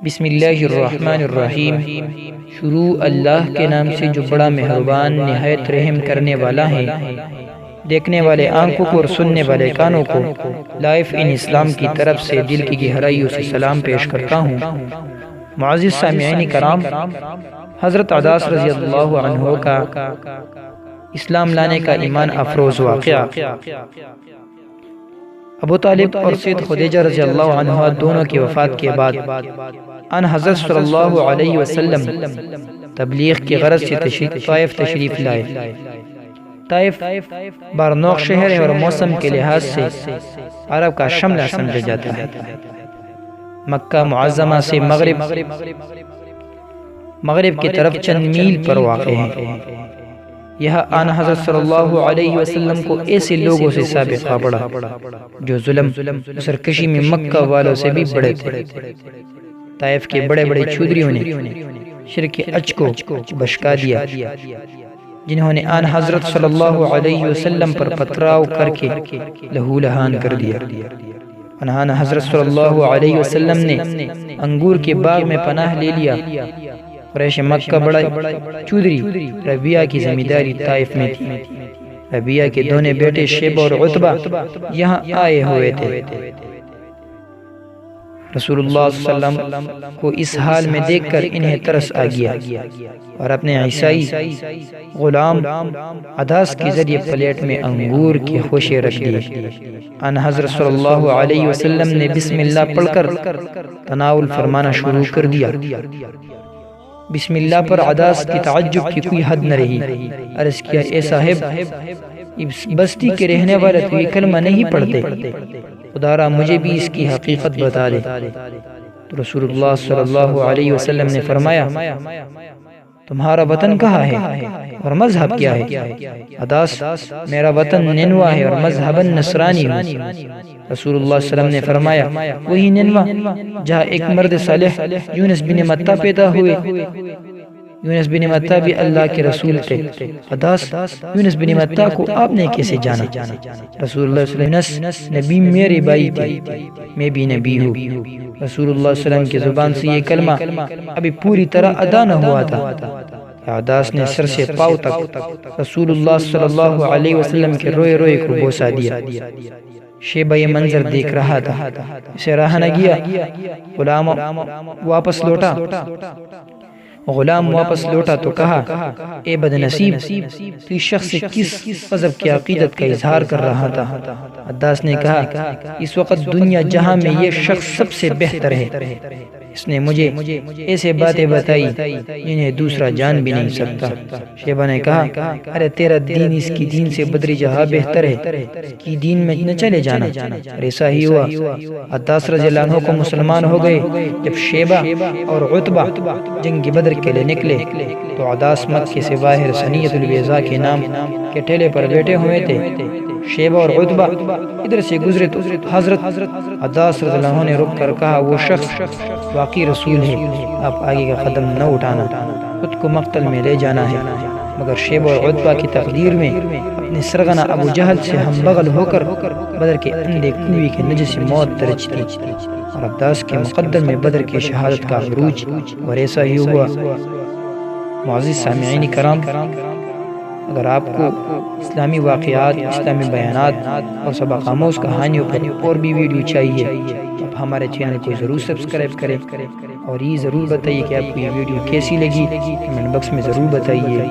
بسم اللہ الرحمن الرحیم۔ شروع اللہ کے نام سے جو بڑا مہربان نہایت رحم کرنے والا ہے۔ دیکھنے والے آنکھوں کو اور سننے والے کانوں کو لائف ان اسلام کی طرف سے دل کی گہرائیوں سے سلام پیش کرتا ہوں۔ معزز سامعین کرام، حضرت عداس رضی اللہ عنہ کا اسلام لانے کا ایمان افروز واقعہ۔ ابو طالب اور سید خدیجہ رضی اللہ عنہ دونوں کی وفات کے بعد ان حضرت صلی اللہ علیہ وسلم تبلیغ کی غرض سے طائف تشریف لائے۔ طائف بارنوخ شہر ہے اور موسم کے لحاظ سے عرب کا شملہ سمجھا جاتا ہے۔ مکہ معظمہ سے مغرب کی طرف چند میل پر واقع ہے۔ یہاں آن حضرت صلی اللہ علیہ وسلم کو ایسے لوگوں سے سابقہ پڑا جو ظلم سرکشی میں مکہ والوں سے بھی بڑے تھے۔ طائف کے بڑے بڑے چودھریوں نے شرک اچ کو بشکا دیا، جنہوں نے آن حضرت صلی اللہ علیہ وسلم پر پتھراؤ کر کے لہو لہان کر دیا۔ آن حضرت صلی اللہ علیہ وسلم نے انگور کے باغ میں پناہ لے لیا۔ قریش مکہ بڑا چودھری ربیعہ کی ذمہ طائف میں تھی۔ ربیعہ کے دونوں بیٹے شیبہ اور عتبہ یہاں آئے ہوئے تھے۔ رسول اللہ صلی اللہ علیہ وسلم کو اس حال میں دیکھ کر انہیں ترس آ گیا اور اپنے عیسائی غلام عداس کے ذریعے پلیٹ میں انگور کے خوشے رکھ دیے۔ ان حضرت صلی اللہ علیہ وسلم نے بسم اللہ پڑھ کر تناول فرمانا شروع کر دیا۔ بسم اللہ پر عداس کی تعجب کی کوئی حد نہ رہی۔ عرض کیا، اے صاحب، اس بستی کے رہنے والے تو یہ کلمہ نہیں پڑھتے، خدا را مجھے بھی اس کی حقیقت بتا دے۔ تو رسول اللہ صلی اللہ علیہ وسلم نے فرمایا، تمہارا وطن کہاں ہے اور مذہب کیا ہے؟ عداس، میرا وطن نینوا ہے اور مذہباً نصرانی ہوں۔ رسول اللہ صلی اللہ علیہ وسلم نے فرمایا، وہی نینوا جہاں ایک مرد صالح یونس بن متہ پیدا ہوئے۔ یونس بن متہ بھی اللہ کے رسول تھے۔ عداس، یونس بن متہ کو آپ نے کیسے جانا؟ رسول اللہ صلی اللہ علیہ وسلم، یونس نبی میرے بھائی تھے، میں بھی نبی ہوں۔ رسول اللہ صلی اللہ علیہ وسلم کی زبان سے یہ کلمہ ابھی پوری طرح ادا نہ ہوا تھا۔ عداس نے سر سے پاؤں تک رسول اللہ صلی اللہ علیہ وسلم کے روئے روئے کو بوسا دیا۔ شیبہ یہ منظر دیکھ رہا تھا، اسے رہا نہ گیا۔ غلام واپس لوٹا تو کہا، اے بد نصیب، تو اس شخص سے کس مذہب کی عقیدت کا اظہار کر رہا تھا؟ عداس نے کہا، اس وقت دنیا جہاں میں یہ شخص سب سے بہتر ہے، اس نے مجھے ایسے باتیں بتائی جنہیں دوسرا جان بھی نہیں سکتا۔ شیبہ نے کہا، ارے تیرا دین اس کی دین سے بدری جہاں بہتر ہے، اس کی دین میں نہ چلے جانا۔ اور ایسا ہی ہوا۔ عداس رضی اللہ عنہ کو مسلمان ہو گئے۔ جب شیبہ اور عتبہ جنگ بدر کے لیے نکلے تو عداس مکے سے باہر سنیت الویزا کے نام کے ٹھیلے پر بیٹھے ہوئے تھے۔ شیبہ اور عتبہ ادھر سے گزرے تو حضرت عداس رضی اللہ عنہ نے رک کر کہا، وہ شخص واقعی رسول ہے، آپ آگے کا قدم نہ اٹھانا، خود کو مقتل میں لے جانا ہے۔ مگر شیبہ اور عتبہ کی تقدیر میں اپنے سرغنہ ابو جہل سے ہم بغل ہو کر بدر کے اندھے کنویں کے نجس موت درج تھی، اور عداس کے مقدم میں بدر کی شہادت کا عروج۔ اور ایسا ہی ہوا۔ معزز سامعین کرام، اگر آپ کو اسلامی واقعات، اسلامی بیانات اور سبق آموز کہانیوں پر اور بھی ویڈیو چاہیے تو آپ ہمارے چینل کو ضرور سبسکرائب کریں، اور یہ ضرور بتائیے کہ آپ کو یہ ویڈیو کیسی لگی، کمنٹ باکس میں ضرور بتائیے۔